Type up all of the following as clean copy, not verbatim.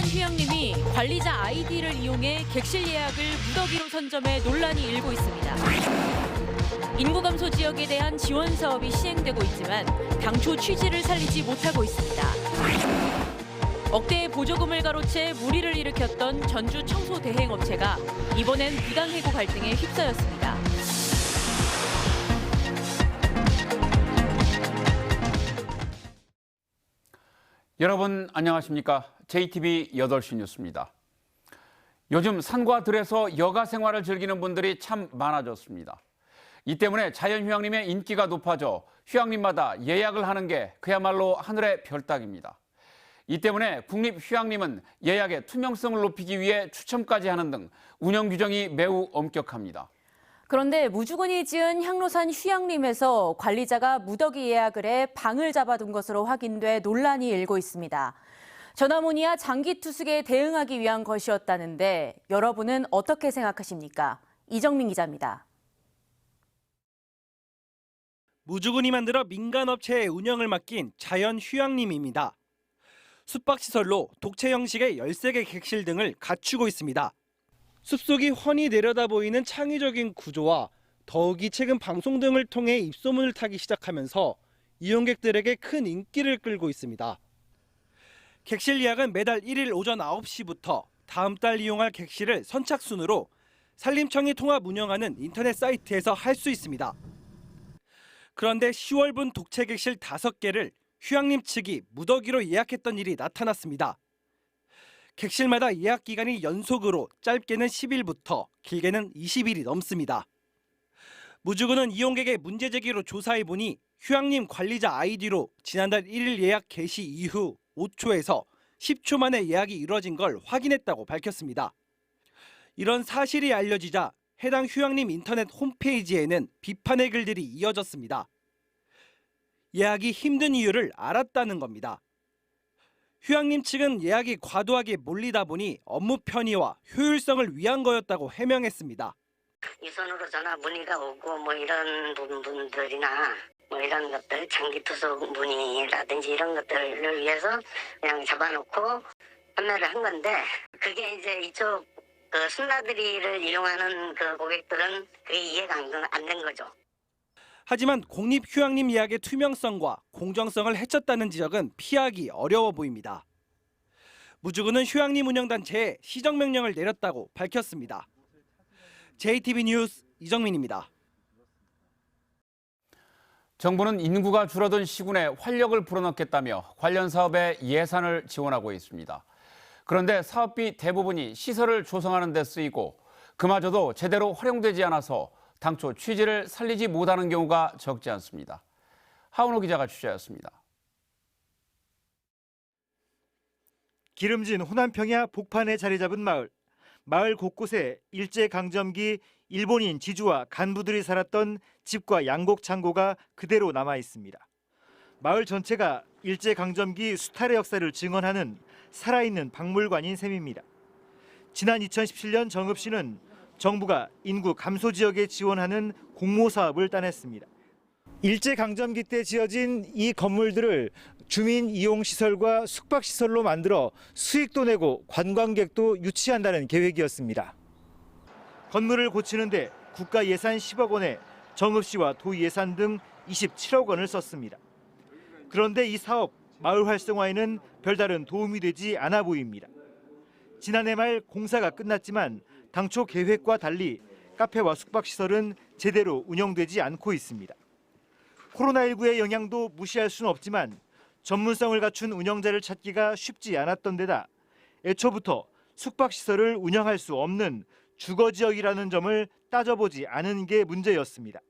휴양림이 관리자 아이디를 이용해 객실 예약을 무더기로 선점해 논란이 일고 있습니다. 인구 감소 지역에 대한 지원 사업이 시행되고 있지만 당초 취지를 살리지 못하고 있습니다. 억대의 보조금을 가로채 물의를 일으켰던 전주 청소 대행업체가 이번엔 부당 해고 갈등에 휩싸였습니다. 여러분 안녕하십니까? JTB 8시 뉴스입니다. 요즘 산과 들에서 여가 생활을 즐기는 분들이 참 많아졌습니다. 이 때문에 자연휴양림의 인기가 높아져 휴양림마다 예약을 하는 게 그야말로 하늘의 별 따기입니다. 이 때문에 국립휴양림은 예약의 투명성을 높이기 위해 추첨까지 하는 등 운영 규정이 매우 엄격합니다. 그런데 무주군이 지은 향로산 휴양림에서 관리자가 무더기 예약을 해 방을 잡아둔 것으로 확인돼 논란이 일고 있습니다. 전화문의와 장기 투숙에 대응하기 위한 것이었다는데 여러분은 어떻게 생각하십니까? 이정민 기자입니다. 무주군이 만들어 민간업체의 운영을 맡긴 자연휴양림입니다. 숙박시설로 독채 형식의 13개 객실 등을 갖추고 있습니다. 숲속이 훤히 내려다 보이는 창의적인 구조와 더욱이 최근 방송 등을 통해 입소문을 타기 시작하면서 이용객들에게 큰 인기를 끌고 있습니다. 객실 예약은 매달 1일 오전 9시부터 다음 달 이용할 객실을 선착순으로 산림청이 통합 운영하는 인터넷 사이트에서 할 수 있습니다. 그런데 10월분 독채 객실 5개를 휴양림 측이 무더기로 예약했던 일이 나타났습니다. 객실마다 예약 기간이 연속으로 짧게는 10일부터 길게는 20일이 넘습니다. 무주군은 이용객의 문제 제기로 조사해보니 휴양림 관리자 아이디로 지난달 1일 예약 개시 이후 5초에서 10초 만에 예약이 이뤄진 걸 확인했다고 밝혔습니다. 이런 사실이 알려지자 해당 휴양림 인터넷 홈페이지에는 비판의 글들이 이어졌습니다. 예약이 힘든 이유를 알았다는 겁니다. 휴양림 측은 예약이 과도하게 몰리다 보니 업무 편의와 효율성을 위한 거였다고 해명했습니다. 유선으로 전화 문의가 오고 뭐 이런 분들이나 뭐 이런 것들 장기 투숙 문의라든지 이런 것들을 위해서 그냥 잡아놓고 판매를 한 건데 그게 이제 이쪽 그 순나들이를 이용하는 그 고객들은 그게 이해가 안 된 거죠. 하지만 국립휴양림 예약의 투명성과 공정성을 해쳤다는 지적은 피하기 어려워 보입니다. 무주군은 휴양림 운영단체에 시정명령을 내렸다고 밝혔습니다. JTB 뉴스 이정민입니다. 정부는 인구가 줄어든 시군에 활력을 불어넣겠다며 관련 사업에 예산을 지원하고 있습니다. 그런데 사업비 대부분이 시설을 조성하는 데 쓰이고 그마저도 제대로 활용되지 않아서 당초 취지를 살리지 못하는 경우가 적지 않습니다. 하은호 기자가 취재했습니다. 기름진 호남평야 복판에 자리 잡은 마을. 마을 곳곳에 일제강점기 일본인 지주와 간부들이 살았던 집과 양곡 창고가 그대로 남아 있습니다. 마을 전체가 일제강점기 수탈의 역사를 증언하는 살아있는 박물관인 셈입니다. 지난 2017년 정읍시는 정부가 인구 감소 지역에 지원하는 공모 사업을 따냈습니다. 일제강점기 때 지어진 이 건물들을 주민 이용 시설과 숙박 시설로 만들어 수익도 내고 관광객도 유치한다는 계획이었습니다. 건물을 고치는데 국가 예산 10억 원에 정읍시와 도 예산 등 27억 원을 썼습니다. 그런데 이 사업 마을 활성화에는 별다른 도움이 되지 않아 보입니다. 지난해 말 공사가 끝났지만 당초 계획과 달리 카페와 숙박시설은 제대로 운영되지 않고 있습니다. 코로나19의 영향도 무시할 수는 없지만 전문성을 갖춘 운영자를 찾기가 쉽지 않았던 데다 애초부터 숙박시설을 운영할 수 없는 주거지역이라는 점을 따져보지 않은 게 문제였습니다.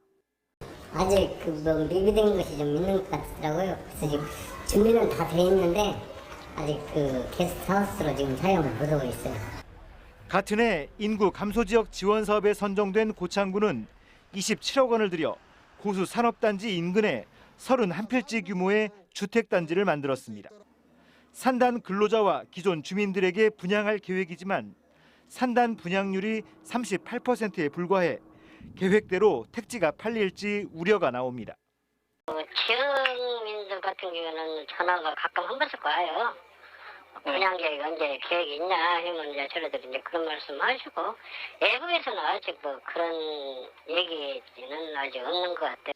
아직 미비된 것이 좀 있는 것 같더라고요. 그래서 지금 준비는 다 돼 있는데 아직 게스트하우스로 지금 사용을 못하고 있어요. 같은 해 인구 감소 지역 지원 사업에 선정된 고창군은 27억 원을 들여 고수 산업단지 인근에 31필지 규모의 주택단지를 만들었습니다. 산단 근로자와 기존 주민들에게 분양할 계획이지만 산단 분양률이 38%에 불과해 계획대로 택지가 팔릴지 우려가 나옵니다. 지역민들 같은 경우에는 전화가 가끔 한 번씩 와요. 분양 계획 언제 계획이 있냐 하면 이제 저희들이 이제 그런 말씀하시고 외국에서는 아직 뭐 그런 얘기는 아직 없는 것 같아요.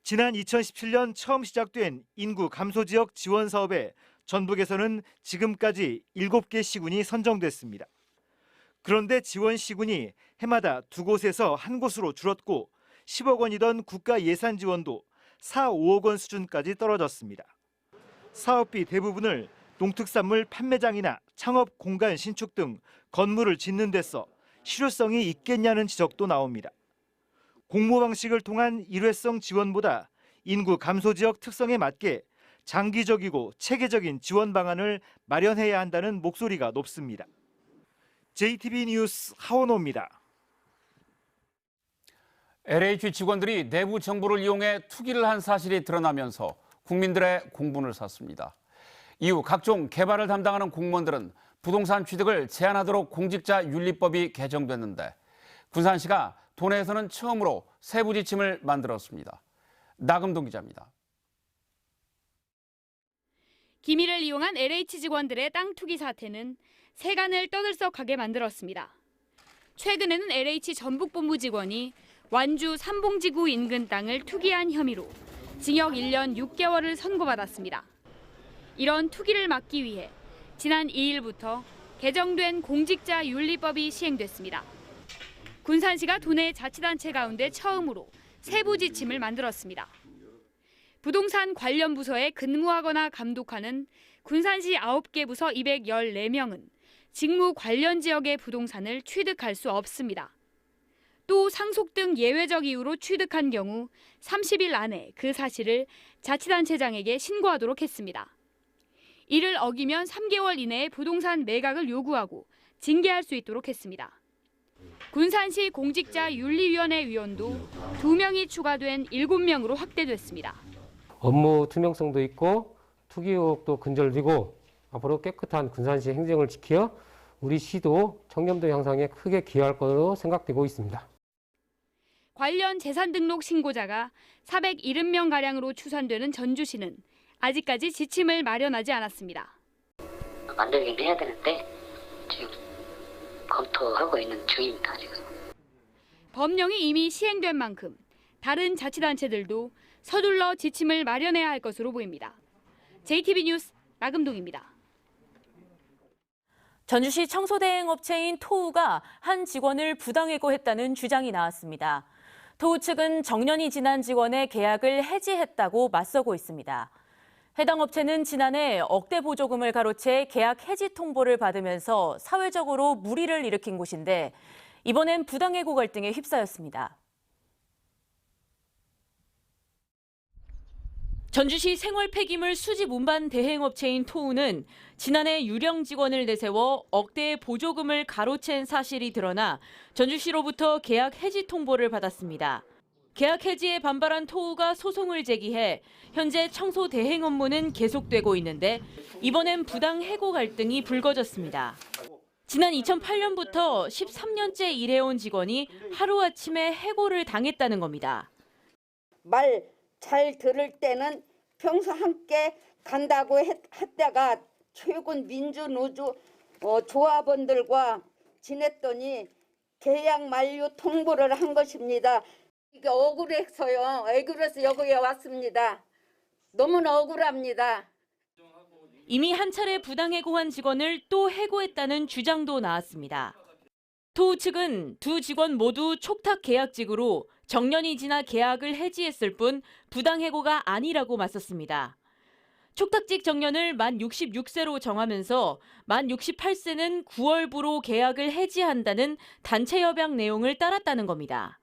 지난 2017년 처음 시작된 인구 감소 지역 지원 사업에 전북에서는 지금까지 7개 시군이 선정됐습니다. 그런데 지원 시군이 해마다 2곳에서 한 곳으로 줄었고 10억 원이던 국가 예산 지원도 4, 5억 원 수준까지 떨어졌습니다. 사업비 대부분을 농특산물 판매장이나 창업 공간 신축 등 건물을 짓는 데 써 실효성이 있겠냐는 지적도 나옵니다. 공모 방식을 통한 일회성 지원보다 인구 감소 지역 특성에 맞게 장기적이고 체계적인 지원 방안을 마련해야 한다는 목소리가 높습니다. JTB 뉴스 하원호입니다. LH 직원들이 내부 정보를 이용해 투기를 한 사실이 드러나면서 국민들의 공분을 샀습니다. 이후 각종 개발을 담당하는 공무원들은 부동산 취득을 제한하도록 공직자윤리법이 개정됐는데 군산시가 도내에서는 처음으로 세부 지침을 만들었습니다. 나금동 기자입니다. 기밀을 이용한 LH 직원들의 땅 투기 사태는 세간을 떠들썩하게 만들었습니다. 최근에는 LH 전북본부 직원이 완주 삼봉지구 인근 땅을 투기한 혐의로 징역 1년 6개월을 선고받았습니다. 이런 투기를 막기 위해 지난 2일부터 개정된 공직자윤리법이 시행됐습니다. 군산시가 도내 자치단체 가운데 처음으로 세부 지침을 만들었습니다. 부동산 관련 부서에 근무하거나 감독하는 군산시 9개 부서 214명은 직무 관련 지역의 부동산을 취득할 수 없습니다. 또 상속 등 예외적 이유로 취득한 경우 30일 안에 그 사실을 자치단체장에게 신고하도록 했습니다. 이를 어기면 3개월 이내에 부동산 매각을 요구하고 징계할 수 있도록 했습니다. 군산시 공직자윤리위원회 위원도 2명이 추가된 7명으로 확대됐습니다. 업무 투명성도 있고 투기 의혹도 근절되고 앞으로 깨끗한 군산시 행정을 지켜 우리 시도 청렴도 향상에 크게 기여할 것으로 생각되고 있습니다. 관련 재산 등록 신고자가 470명가량으로 추산되는 전주시는 아직까지 지침을 마련하지 않았습니다. 만들긴 해야 되는데 지금 검토하고 있는 중입니다. 지금. 법령이 이미 시행된 만큼 다른 자치단체들도 서둘러 지침을 마련해야 할 것으로 보입니다. JTB 뉴스 나금동입니다. 전주시 청소대행업체인 토우가 한 직원을 부당해고했다는 주장이 나왔습니다. 토우 측은 정년이 지난 직원의 계약을 해지했다고 맞서고 있습니다. 해당 업체는 지난해 억대 보조금을 가로채 계약 해지 통보를 받으면서 사회적으로 물의를 일으킨 곳인데 이번엔 부당해고 갈등에 휩싸였습니다. 전주시 생활 폐기물 수집 운반 대행업체인 토우는 지난해 유령 직원을 내세워 억대의 보조금을 가로챈 사실이 드러나 전주시로부터 계약 해지 통보를 받았습니다. 계약 해지에 반발한 토우가 소송을 제기해 현재 청소 대행 업무는 계속되고 있는데 이번엔 부당 해고 갈등이 불거졌습니다. 지난 2008년부터 13년째 일해온 직원이 하루아침에 해고를 당했다는 겁니다. 말 잘 들을 때는 평소 함께 간다고 했다가 최근 민주노조 조합원들과 지냈더니 계약 만료 통보를 한 것입니다. 이게 억울해서요. 억울해서 여기에 왔습니다. 너무나 억울합니다. 이미 한 차례 부당해고한 직원을 또 해고했다는 주장도 나왔습니다. 토우 측은 두 직원 모두 촉탁 계약직으로 정년이 지나 계약을 해지했을 뿐 부당해고가 아니라고 맞섰습니다. 촉탁직 정년을 만 66세로 정하면서 만 68세는 9월부로 계약을 해지한다는 단체 협약 내용을 따랐다는 겁니다.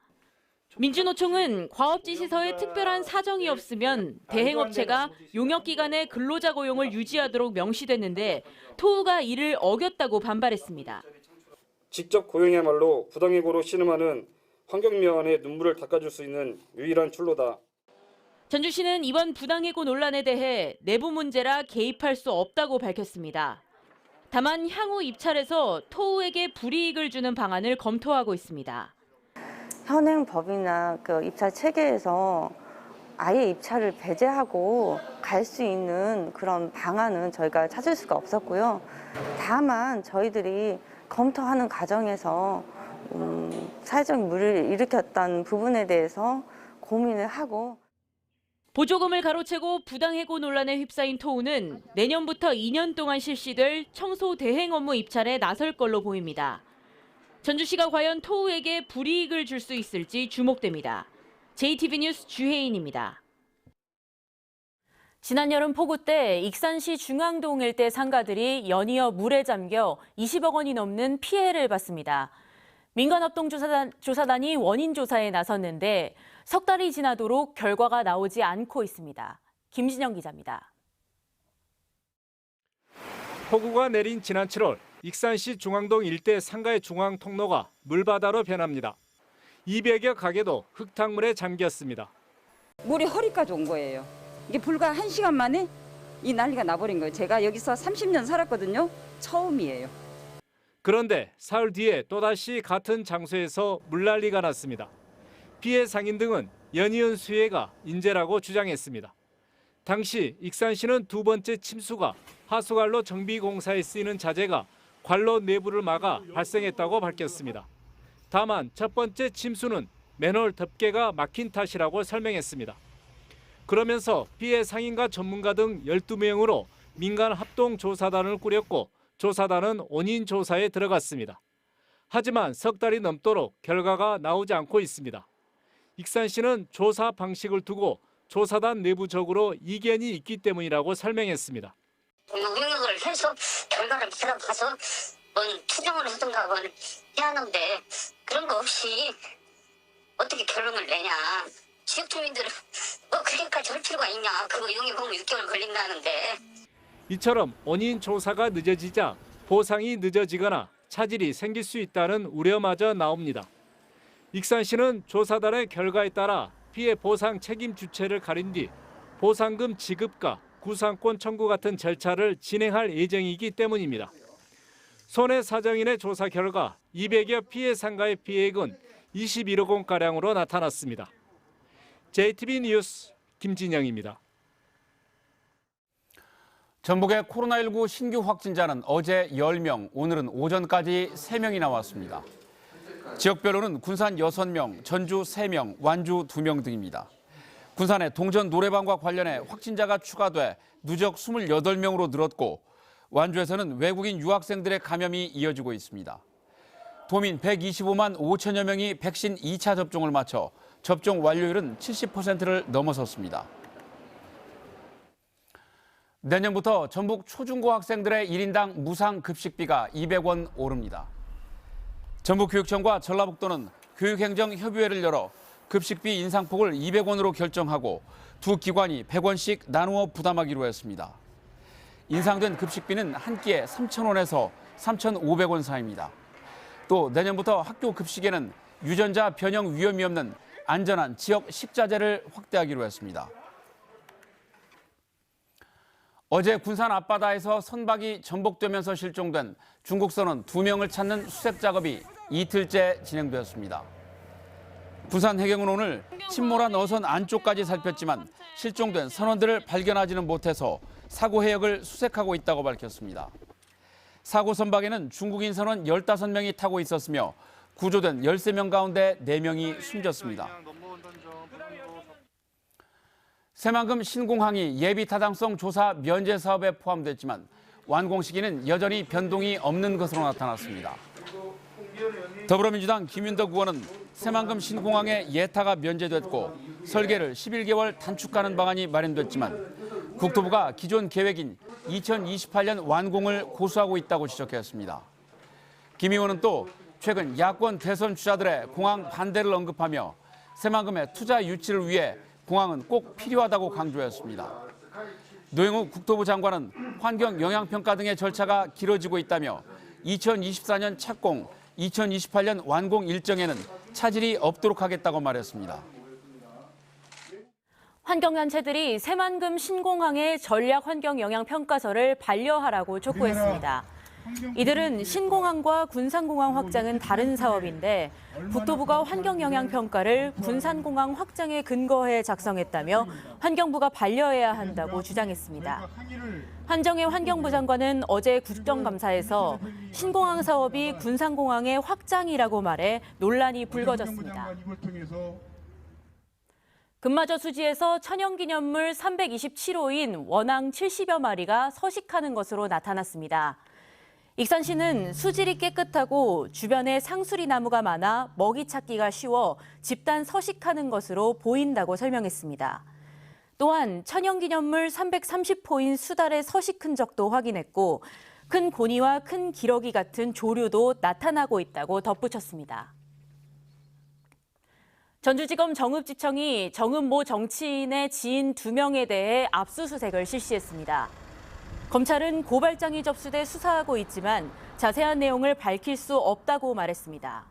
민주노총은 과업지시서에 특별한 사정이 없으면 대행업체가 용역기간에 근로자 고용을 유지하도록 명시됐는데 토우가 이를 어겼다고 반발했습니다. 직접 고용이야말로 부당해고로 신음하는 환경미화원의 눈물을 닦아줄 수 있는 유일한 출로다. 전주시는 이번 부당해고 논란에 대해 내부 문제라 개입할 수 없다고 밝혔습니다. 다만 향후 입찰에서 토우에게 불이익을 주는 방안을 검토하고 있습니다. 현행 법이나 그 입찰 체계에서 아예 입찰을 배제하고 갈 수 있는 그런 방안은 저희가 찾을 수가 없었고요. 다만 저희들이 검토하는 과정에서 사회적 물을 일으켰던 부분에 대해서 고민을 하고 보조금을 가로채고 부당해고 논란에 휩싸인 토우는 내년부터 2년 동안 실시될 청소 대행 업무 입찰에 나설 걸로 보입니다. 전주시가 과연 토우에게 불이익을 줄 수 있을지 주목됩니다. JTB 뉴스 주혜인입니다. 지난 여름 폭우 때 익산시 중앙동 일대 상가들이 연이어 물에 잠겨 20억 원이 넘는 피해를 봤습니다. 민간합동조사단이 원인 조사에 나섰는데 석 달이 지나도록 결과가 나오지 않고 있습니다. 김진영 기자입니다. 폭우가 내린 지난 7월 익산시 중앙동 일대 상가의 중앙 통로가 물바다로 변합니다. 200여 가게도 흙탕물에 잠겼습니다. 물이 허리까지 온 거예요. 이게 불과 1시간 만에 이 난리가 나버린 거예요. 제가 여기서 30년 살았거든요. 처음이에요. 그런데 사흘 뒤에 또다시 같은 장소에서 물난리가 났습니다. 피해 상인 등은 연이은 수해가 인재라고 주장했습니다. 당시 익산시는 두 번째 침수가 하수관로 정비공사에 쓰이는 자재가 관로 내부를 막아 발생했다고 밝혔습니다. 다만 첫 번째 침수는 맨홀 덮개가 막힌 탓이라고 설명했습니다. 그러면서 피해 상인과 전문가 등 12명으로 민간 합동조사단을 꾸렸고 조사단은 원인 조사에 들어갔습니다. 하지만 석 달이 넘도록 결과가 나오지 않고 있습니다. 익산시는 조사 방식을 두고 조사단 내부적으로 이견이 있기 때문이라고 설명했습니다. 응용을 해서 결과를 들어가서 뭔 투정을 하든가 뭔 해야 하는데 그런 거 없이 어떻게 결론을 내냐. 지역 주민들은 뭐 그렇게까지 할 필요가 있냐. 그거 용역하면 6개월 걸린다는데. 이처럼 원인 조사가 늦어지자 보상이 늦어지거나 차질이 생길 수 있다는 우려마저 나옵니다. 익산시는 조사단의 결과에 따라 피해 보상 책임 주체를 가린 뒤 보상금 지급과 구상권 청구 같은 절차를 진행할 예정이기 때문입니다. 손해사정인의 조사 결과 200여 피해 상가의 피해액은 21억 원가량으로 나타났습니다. JTB 뉴스 김진영입니다. 전북의 코로나19 신규 확진자는 어제 10명, 오늘은 오전까지 3명이 나왔습니다. 지역별로는 군산 6명, 전주 3명, 완주 2명 등입니다. 군산의 동전 노래방과 관련해 확진자가 추가돼 누적 28명으로 늘었고 완주에서는 외국인 유학생들의 감염이 이어지고 있습니다. 도민 125만 5천여 명이 백신 2차 접종을 마쳐 접종 완료율은 70%를 넘어섰습니다. 내년부터 전북 초중고 학생들의 1인당 무상 급식비가 200원 오릅니다. 전북교육청과 전라북도는 교육행정협의회를 열어 급식비 인상폭을 200원으로 결정하고 두 기관이 100원씩 나누어 부담하기로 했습니다. 인상된 급식비는 한 끼에 3,000원에서 3,500원 사이입니다. 또 내년부터 학교 급식에는 유전자 변형 위험이 없는 안전한 지역 식자재를 확대하기로 했습니다. 어제 군산 앞바다에서 선박이 전복되면서 실종된 중국 선원 2명을 찾는 수색 작업이 이틀째 진행되었습니다. 군산 해경은 오늘 침몰한 어선 안쪽까지 살폈지만 실종된 선원들을 발견하지는 못해서 사고 해역을 수색하고 있다고 밝혔습니다. 사고 선박에는 중국인 선원 15명이 타고 있었으며 구조된 13명 가운데 4명이 숨졌습니다. 새만금 신공항이 예비 타당성 조사 면제 사업에 포함됐지만 완공 시기는 여전히 변동이 없는 것으로 나타났습니다. 더불어민주당 김윤덕 의원은 새만금 신공항의 예타가 면제됐고 설계를 11개월 단축하는 방안이 마련됐지만 국토부가 기존 계획인 2028년 완공을 고수하고 있다고 지적했습니다. 김 의원은 또 최근 야권 대선 주자들의 공항 반대를 언급하며 새만금의 투자 유치를 위해 공항은 꼭 필요하다고 강조했습니다. 노영욱 국토부 장관은 환경 영향평가 등의 절차가 길어지고 있다며 2024년 착공, 2028년 완공 일정에는 차질이 없도록 하겠다고 말했습니다. 환경단체들이 새만금 신공항의 전략 환경 영향 평가서를 반려하라고 촉구했습니다. 이들은 신공항과 군산공항 확장은 다른 사업인데 국토부가 환경영향평가를 군산공항 확장에 근거해 작성했다며 환경부가 반려해야 한다고 주장했습니다. 한정혜 환경부 장관은 어제 국정감사에서 신공항 사업이 군산공항의 확장이라고 말해 논란이 불거졌습니다. 금마저 수지에서 천연기념물 327호인 원앙 70여 마리가 서식하는 것으로 나타났습니다. 익산시는 수질이 깨끗하고 주변에 상수리 나무가 많아 먹이 찾기가 쉬워 집단 서식하는 것으로 보인다고 설명했습니다. 또한 천연기념물 330호인 수달의 서식 흔적도 확인했고 큰 고니와 큰 기러기 같은 조류도 나타나고 있다고 덧붙였습니다. 전주지검 정읍지청이 정읍 모 정치인의 지인 2명에 대해 압수수색을 실시했습니다. 검찰은 고발장이 접수돼 수사하고 있지만 자세한 내용을 밝힐 수 없다고 말했습니다.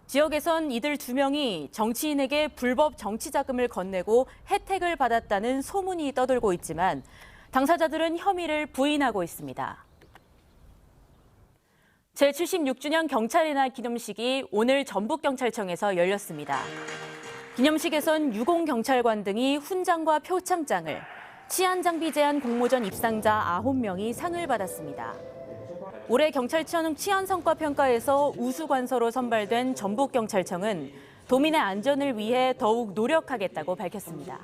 지역에선 이들 2명이 정치인에게 불법 정치자금을 건네고 혜택을 받았다는 소문이 떠돌고 있지만 당사자들은 혐의를 부인하고 있습니다. 제76주년 경찰의 날 기념식이 오늘 전북경찰청에서 열렸습니다. 기념식에선 유공경찰관 등이 훈장과 표창장을, 치안장비 제한 공모전 입상자 9명이 상을 받았습니다. 올해 경찰청 치안성과평가에서 우수관서로 선발된 전북경찰청은 도민의 안전을 위해 더욱 노력하겠다고 밝혔습니다.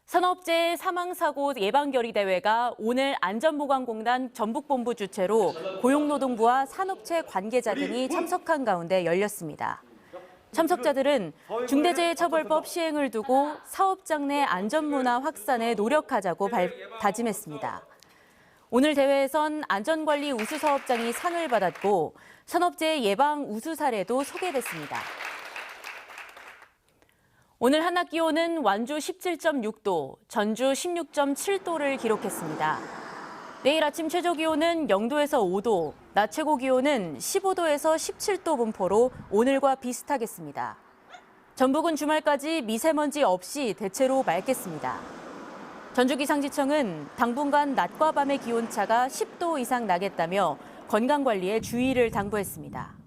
산업재해 사망사고 예방결의대회가 오늘 안전보건공단 전북본부 주최로 고용노동부와 산업체 관계자 등이 참석한 가운데 열렸습니다. 참석자들은 중대재해처벌법 시행을 두고 사업장 내 안전문화 확산에 노력하자고 다짐했습니다. 오늘 대회에선 안전관리 우수사업장이 상을 받았고 산업재해 예방 우수 사례도 소개됐습니다. 오늘 한낮 기온은 완주 17.6도, 전주 16.7도를 기록했습니다. 내일 아침 최저 기온은 0도에서 5도, 낮 최고 기온은 15도에서 17도 분포로 오늘과 비슷하겠습니다. 전북은 주말까지 미세먼지 없이 대체로 맑겠습니다. 전주기상지청은 당분간 낮과 밤의 기온차가 10도 이상 나겠다며 건강관리에 주의를 당부했습니다.